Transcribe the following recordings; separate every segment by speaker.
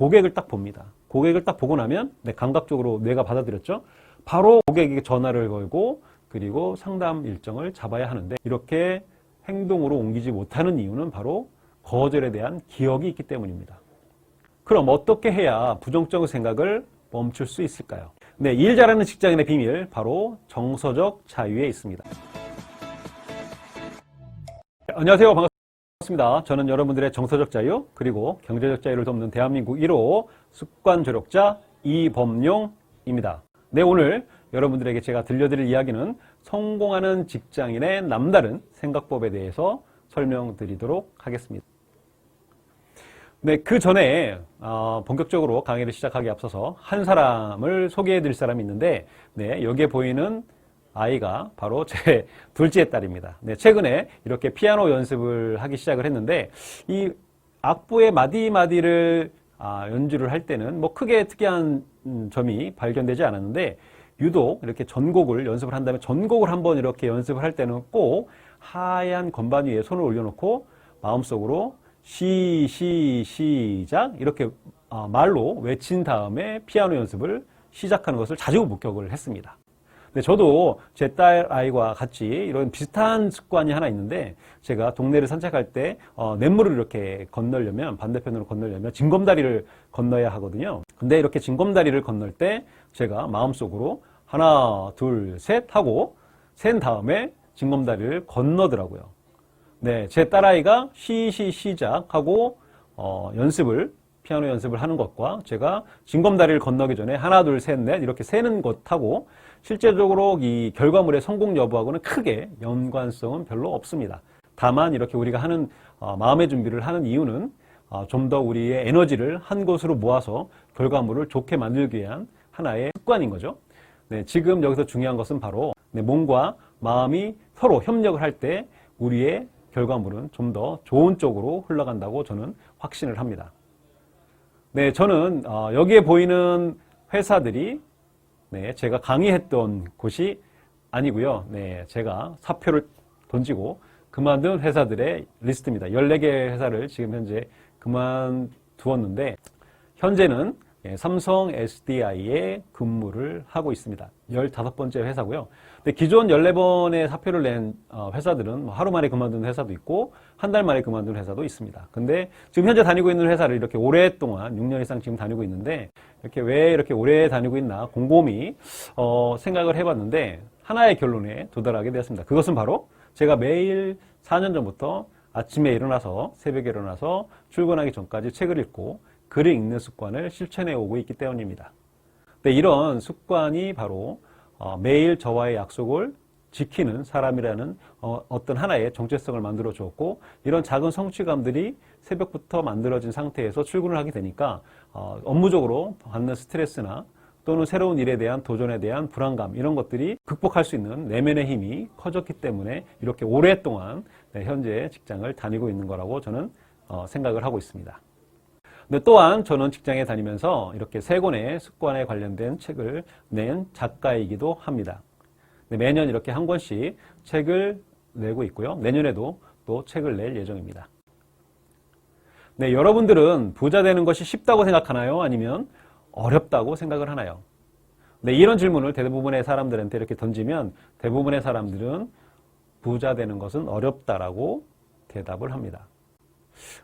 Speaker 1: 고객을 딱 봅니다. 고객을 딱 보고 나면 감각적으로 뇌가 받아들였죠. 바로 고객에게 전화를 걸고 그리고 상담 일정을 잡아야 하는데 이렇게 행동으로 옮기지 못하는 이유는 바로 거절에 대한 기억이 있기 때문입니다. 그럼 어떻게 해야 부정적 생각을 멈출 수 있을까요? 네, 일 잘하는 직장인의 비밀, 바로 정서적 자유에 있습니다. 안녕하세요. 반갑습니다. 저는 여러분들의 정서적 자유 그리고 경제적 자유를 돕는 대한민국 1호 습관조력자 이범용입니다. 네, 오늘 여러분들에게 제가 들려드릴 이야기는 성공하는 직장인의 남다른 생각법에 대해서 설명드리도록 하겠습니다. 네, 그 전에 본격적으로 강의를 시작하기 앞서서 한 사람을 소개해 드릴 사람이 있는데, 네, 여기에 보이는 아이가 바로 제 둘째 딸입니다. 네, 최근에 이렇게 피아노 연습을 하기 시작을 했는데, 이 악보의 마디마디를 연주를 할 때는 뭐 크게 특이한 점이 발견되지 않았는데, 유독 이렇게 전곡을 연습을 한다면 전곡을 한번 이렇게 연습을 할 때는 꼭 하얀 건반 위에 손을 올려놓고 마음속으로 시작 이렇게 말로 외친 다음에 피아노 연습을 시작하는 것을 자주 목격을 했습니다. 근데 저도 제 딸 아이와 같이 이런 비슷한 습관이 하나 있는데, 제가 동네를 산책할 때 냇물을 이렇게 건너려면, 반대편으로 건너려면 징검다리를 건너야 하거든요. 근데 이렇게 징검다리를 건널 때 제가 마음속으로 하나 둘 셋 하고 센 다음에 징검다리를 건너더라고요. 네, 제 딸아이가 시작하고 피아노 연습을 하는 것과 제가 징검다리를 건너기 전에 하나 둘 셋 넷 이렇게 세는 것하고 실제적으로 이 결과물의 성공 여부하고는 크게 연관성은 별로 없습니다. 다만 이렇게 우리가 하는 마음의 준비를 하는 이유는 좀 더 우리의 에너지를 한 곳으로 모아서 결과물을 좋게 만들기 위한 하나의 습관인 거죠. 네, 지금 여기서 중요한 것은 바로 몸과 마음이 서로 협력을 할 때 우리의 결과물은 좀 더 좋은 쪽으로 흘러간다고 저는 확신을 합니다. 네, 저는 여기에 보이는 회사들이 제가 강의했던 곳이 아니고요. 네, 제가 사표를 던지고 그만둔 회사들의 리스트입니다. 14개 회사를 지금 현재 그만두었는데, 현재는 삼성 SDI에 근무를 하고 있습니다. 15번째 회사고요. 근데 기존 14번의 사표를 낸 회사들은 하루 만에 그만둔 회사도 있고 한 달 만에 그만둔 회사도 있습니다. 근데 지금 현재 다니고 있는 회사를 이렇게 오랫동안 6년 이상 지금 다니고 있는데, 이렇게 왜 이렇게 오래 다니고 있나 곰곰이 생각을 해봤는데 하나의 결론에 도달하게 되었습니다. 그것은 바로 제가 매일 4년 전부터 아침에 일어나서, 새벽에 일어나서 출근하기 전까지 책을 읽고 글을 읽는 습관을 실천해 오고 있기 때문입니다. 근데 이런 습관이 바로 매일 저와의 약속을 지키는 사람이라는 어떤 하나의 정체성을 만들어 주었고, 이런 작은 성취감들이 새벽부터 만들어진 상태에서 출근을 하게 되니까 업무적으로 받는 스트레스나 또는 새로운 일에 대한 도전에 대한 불안감, 이런 것들이 극복할 수 있는 내면의 힘이 커졌기 때문에 이렇게 오랫동안 현재 직장을 다니고 있는 거라고 저는 생각을 하고 있습니다. 근데 또한 저는 직장에 다니면서 이렇게 3권의 습관에 관련된 책을 낸 작가이기도 합니다. 매년 이렇게 한 권씩 책을 내고 있고요. 내년에도 또 책을 낼 예정입니다. 네, 여러분들은 부자 되는 것이 쉽다고 생각하나요? 아니면 어렵다고 생각을 하나요? 네, 이런 질문을 대부분의 사람들한테 이렇게 던지면 대부분의 사람들은 부자 되는 것은 어렵다라고 대답을 합니다.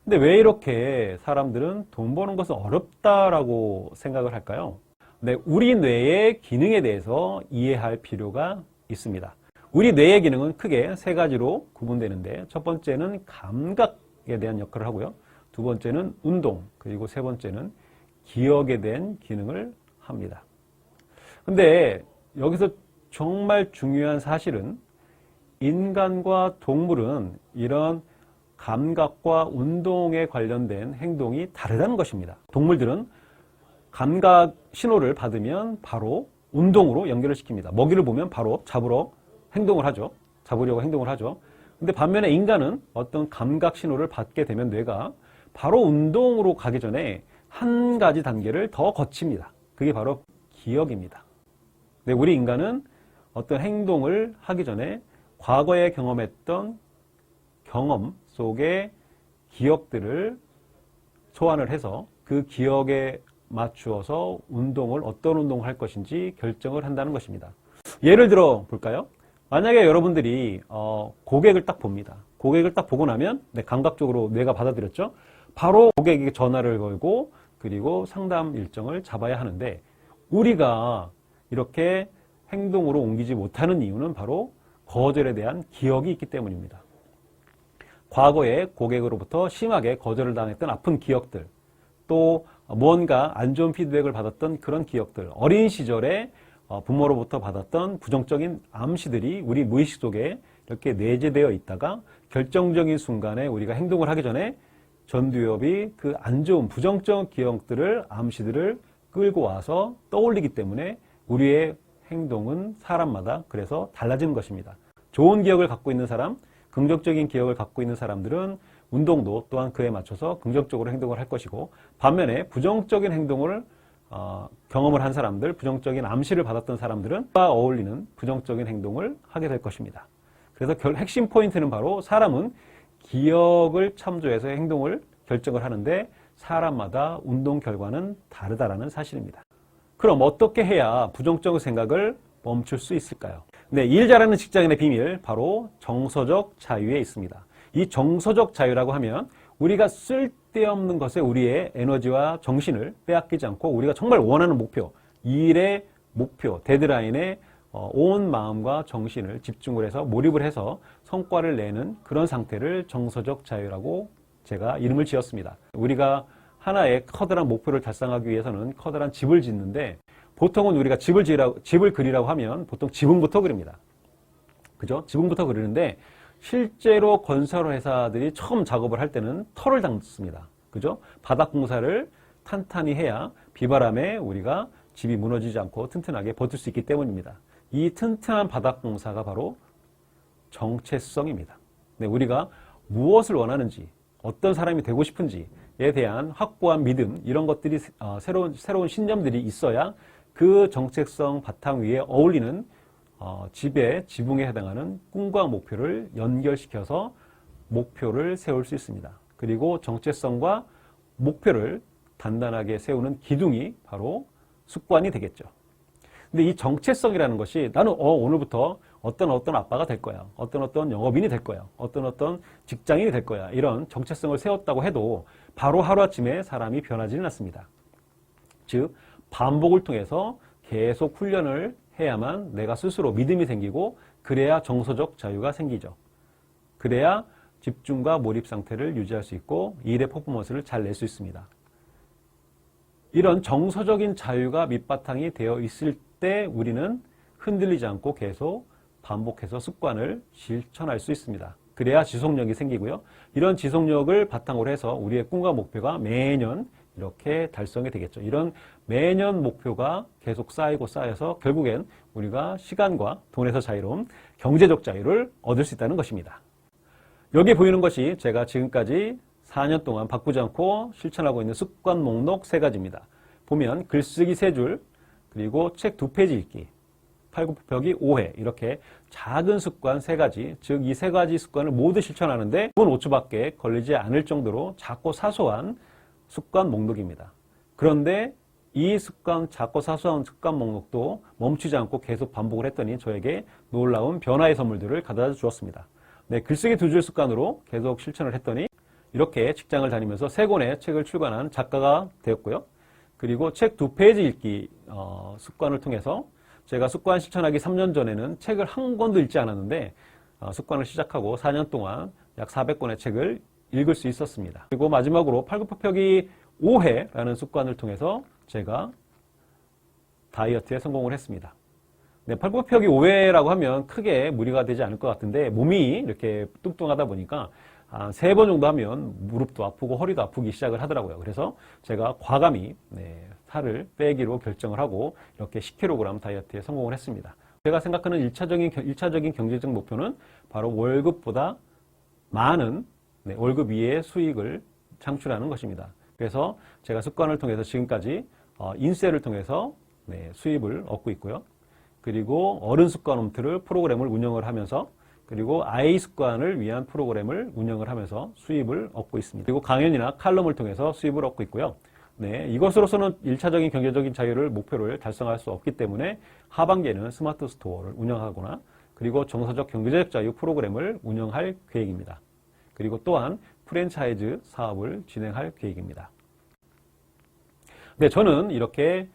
Speaker 1: 근데 왜 이렇게 사람들은 돈 버는 것은 어렵다라고 생각을 할까요? 네, 우리 뇌의 기능에 대해서 이해할 필요가 있습니다. 우리 뇌의 기능은 크게 3가지로 구분되는데, 첫 번째는 감각에 대한 역할을 하고요. 두 번째는 운동, 그리고 세 번째는 기억에 대한 기능을 합니다. 근데 여기서 정말 중요한 사실은 인간과 동물은 이런 감각과 운동에 관련된 행동이 다르다는 것입니다. 동물들은 감각 신호를 받으면 바로 운동으로 연결을 시킵니다. 먹이를 보면 바로 잡으려고 행동을 하죠. 근데 반면에 인간은 어떤 감각 신호를 받게 되면 뇌가 바로 운동으로 가기 전에 한 가지 단계를 더 거칩니다. 그게 바로 기억입니다. 네, 우리 인간은 어떤 행동을 하기 전에 과거에 경험했던 경험 속의 기억들을 소환을 해서 그 기억에 맞추어서 어떤 운동을 할 것인지 결정을 한다는 것입니다. 예를 들어 볼까요? 만약에 여러분들이 고객을 딱 봅니다. 고객을 딱 보고 나면 감각적으로 뇌가 받아들였죠. 바로 고객에게 전화를 걸고 그리고 상담 일정을 잡아야 하는데, 우리가 이렇게 행동으로 옮기지 못하는 이유는 바로 거절에 대한 기억이 있기 때문입니다. 과거에 고객으로부터 심하게 거절을 당했던 아픈 기억들, 또 무언가 안 좋은 피드백을 받았던 그런 기억들, 어린 시절에 부모로부터 받았던 부정적인 암시들이 우리 무의식 속에 이렇게 내재되어 있다가 결정적인 순간에 우리가 행동을 하기 전에 전두엽이 그 안 좋은 부정적 기억들을, 암시들을 끌고 와서 떠올리기 때문에 우리의 행동은 사람마다 그래서 달라지는 것입니다. 좋은 기억을 갖고 있는 사람, 긍정적인 기억을 갖고 있는 사람들은 운동도 또한 그에 맞춰서 긍정적으로 행동을 할 것이고, 반면에 부정적인 행동을 경험을 한 사람들, 부정적인 암시를 받았던 사람들은 그와 어울리는 부정적인 행동을 하게 될 것입니다. 그래서 핵심 포인트는 바로 사람은 기억을 참조해서 행동을 결정을 하는데 사람마다 운동 결과는 다르다라는 사실입니다. 그럼 어떻게 해야 부정적 생각을 멈출 수 있을까요? 네, 일 잘하는 직장인의 비밀, 바로 정서적 자유에 있습니다. 이 정서적 자유라고 하면 우리가 쓸데없는 것에 우리의 에너지와 정신을 빼앗기지 않고 우리가 정말 원하는 목표, 일의 목표, 데드라인에 온 마음과 정신을 집중을 해서 몰입을 해서 성과를 내는 그런 상태를 정서적 자유라고 제가 이름을 지었습니다. 우리가 하나의 커다란 목표를 달성하기 위해서는 커다란 집을 짓는데, 보통은 우리가 집을 그리라고 하면 보통 지붕부터 그립니다. 그죠? 지붕부터 그리는데 실제로 건설 회사들이 처음 작업을 할 때는 털을 담습니다. 그죠? 바닥 공사를 탄탄히 해야 비바람에 우리가 집이 무너지지 않고 튼튼하게 버틸 수 있기 때문입니다. 이 튼튼한 바닥 공사가 바로 정체성입니다. 네, 우리가 무엇을 원하는지, 어떤 사람이 되고 싶은지에 대한 확고한 믿음, 이런 것들이 새로운 신념들이 있어야 그 정체성 바탕 위에 어울리는 지붕에 해당하는 꿈과 목표를 연결시켜서 목표를 세울 수 있습니다. 그리고 정체성과 목표를 단단하게 세우는 기둥이 바로 습관이 되겠죠. 근데 이 정체성이라는 것이, 나는 오늘부터 어떤 아빠가 될 거야, 어떤 영업인이 될 거야, 어떤 직장인이 될 거야, 이런 정체성을 세웠다고 해도 바로 하루아침에 사람이 변하지는 않습니다. 즉, 반복을 통해서 계속 훈련을 해야만 내가 스스로 믿음이 생기고, 그래야 정서적 자유가 생기죠. 그래야 집중과 몰입 상태를 유지할 수 있고 일의 퍼포먼스를 잘 낼 수 있습니다. 이런 정서적인 자유가 밑바탕이 되어 있을 때 우리는 흔들리지 않고 계속 반복해서 습관을 실천할 수 있습니다. 그래야 지속력이 생기고요. 이런 지속력을 바탕으로 해서 우리의 꿈과 목표가 매년 이렇게 달성이 되겠죠. 이런 매년 목표가 계속 쌓여서 결국엔 우리가 시간과 돈에서 자유로운 경제적 자유를 얻을 수 있다는 것입니다. 여기 보이는 것이 제가 지금까지 4년 동안 바꾸지 않고 실천하고 있는 습관 목록 3가지입니다. 보면 글쓰기 3줄, 그리고 책 2페이지 읽기, 팔굽혀펴기 5회, 이렇게 작은 습관 3가지, 즉 이 3가지 습관을 모두 실천하는데 5분 5초밖에 걸리지 않을 정도로 작고 사소한 습관 목록입니다. 그런데 이 작고 사소한 습관 목록도 멈추지 않고 계속 반복을 했더니 저에게 놀라운 변화의 선물들을 가져다 주었습니다. 네, 글쓰기 2줄 습관으로 계속 실천을 했더니 이렇게 직장을 다니면서 3권의 책을 출간한 작가가 되었고요. 그리고 책 2페이지 읽기 습관을 통해서 제가 습관 실천하기 3년 전에는 책을 한 권도 읽지 않았는데 습관을 시작하고 4년 동안 약 400권의 책을 읽을 수 있었습니다. 그리고 마지막으로 팔굽혀펴기 5회라는 습관을 통해서 제가 다이어트에 성공을 했습니다. 네, 팔굽혀펴기 5회라고 하면 크게 무리가 되지 않을 것 같은데 몸이 이렇게 뚱뚱하다 보니까 한 3번 정도 하면 무릎도 아프고 허리도 아프기 시작을 하더라고요. 그래서 제가 과감히 살을 빼기로 결정을 하고 이렇게 10kg 다이어트에 성공을 했습니다. 제가 생각하는 1차적인 경제적 목표는 바로 월급보다 많은 월급 이하의 수익을 창출하는 것입니다. 그래서 제가 습관을 통해서 지금까지 인쇄를 통해서 수입을 얻고 있고요. 그리고 어른 습관 홈트를 프로그램을 운영을 하면서, 그리고 아이 습관을 위한 프로그램을 운영을 하면서 수입을 얻고 있습니다. 그리고 강연이나 칼럼을 통해서 수입을 얻고 있고요. 네, 이것으로서는 1차적인 경제적인 자유를 목표를 달성할 수 없기 때문에 하반기에는 스마트 스토어를 운영하거나 그리고 정서적 경제적 자유 프로그램을 운영할 계획입니다. 그리고 또한 프랜차이즈 사업을 진행할 계획입니다. 네, 저는 이렇게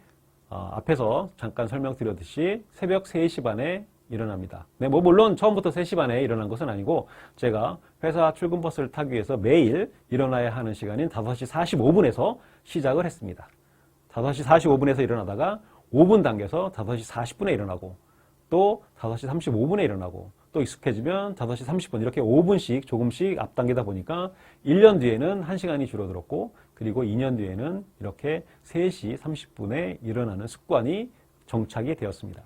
Speaker 1: 앞에서 잠깐 설명드렸듯이 새벽 3시 반에 일어납니다. 네, 뭐 물론 처음부터 3시 반에 일어난 것은 아니고 제가 회사 출근 버스를 타기 위해서 매일 일어나야 하는 시간인 5시 45분에서 시작을 했습니다. 5시 45분에서 일어나다가 5분 당겨서 5시 40분에 일어나고 또 5시 35분에 일어나고 또 익숙해지면 5시 30분 이렇게 5분씩 조금씩 앞당기다 보니까 1년 뒤에는 1시간이 줄어들었고 그리고 2년 뒤에는 이렇게 3시 30분에 일어나는 습관이 정착이 되었습니다.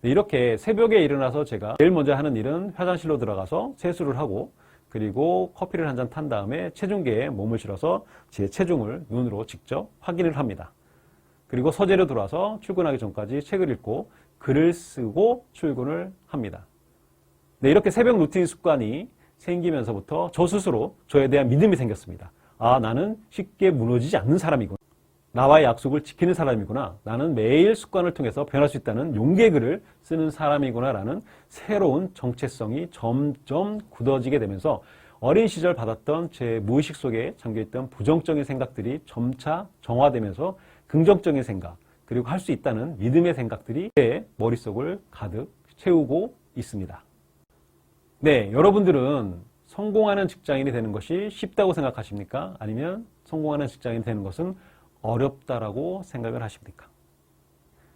Speaker 1: 이렇게 새벽에 일어나서 제가 제일 먼저 하는 일은 화장실로 들어가서 세수를 하고 그리고 커피를 한 잔 탄 다음에 체중계에 몸을 실어서 제 체중을 눈으로 직접 확인을 합니다. 그리고 서재로 들어와서 출근하기 전까지 책을 읽고 글을 쓰고 출근을 합니다. 네, 이렇게 새벽 루틴 습관이 생기면서부터 저 스스로 저에 대한 믿음이 생겼습니다. 아, 나는 쉽게 무너지지 않는 사람이구나. 나와의 약속을 지키는 사람이구나. 나는 매일 습관을 통해서 변할 수 있다는 용기의 글을 쓰는 사람이구나 라는 새로운 정체성이 점점 굳어지게 되면서 어린 시절 받았던 제 무의식 속에 잠겨있던 부정적인 생각들이 점차 정화되면서 긍정적인 생각 그리고 할 수 있다는 믿음의 생각들이 제 머릿속을 가득 채우고 있습니다. 네, 여러분들은 성공하는 직장인이 되는 것이 쉽다고 생각하십니까? 아니면 성공하는 직장인이 되는 것은 어렵다라고 생각을 하십니까?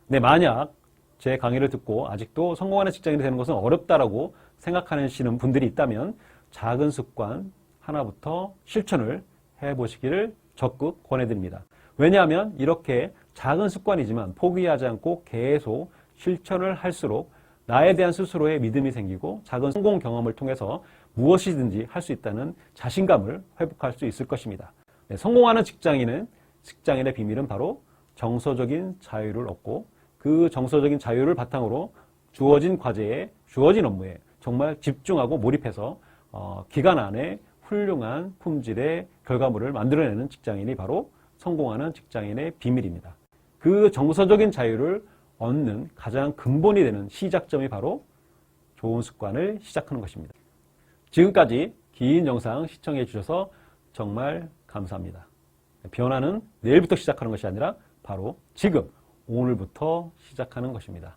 Speaker 1: 네, 만약 제 강의를 듣고 아직도 성공하는 직장인이 되는 것은 어렵다라고 생각하시는 분들이 있다면 작은 습관 하나부터 실천을 해보시기를 적극 권해드립니다. 왜냐하면 이렇게 작은 습관이지만 포기하지 않고 계속 실천을 할수록 나에 대한 스스로의 믿음이 생기고 작은 성공 경험을 통해서 무엇이든지 할 수 있다는 자신감을 회복할 수 있을 것입니다. 네, 성공하는 직장인의 비밀은 바로 정서적인 자유를 얻고 그 정서적인 자유를 바탕으로 주어진 과제에 주어진 업무에 정말 집중하고 몰입해서 기간 안에 훌륭한 품질의 결과물을 만들어내는 직장인이 바로 성공하는 직장인의 비밀입니다. 그 정서적인 자유를 얻는 가장 근본이 되는 시작점이 바로 좋은 습관을 시작하는 것입니다. 지금까지 긴 영상 시청해 주셔서 정말 감사합니다. 변화는 내일부터 시작하는 것이 아니라 바로 지금, 오늘부터 시작하는 것입니다.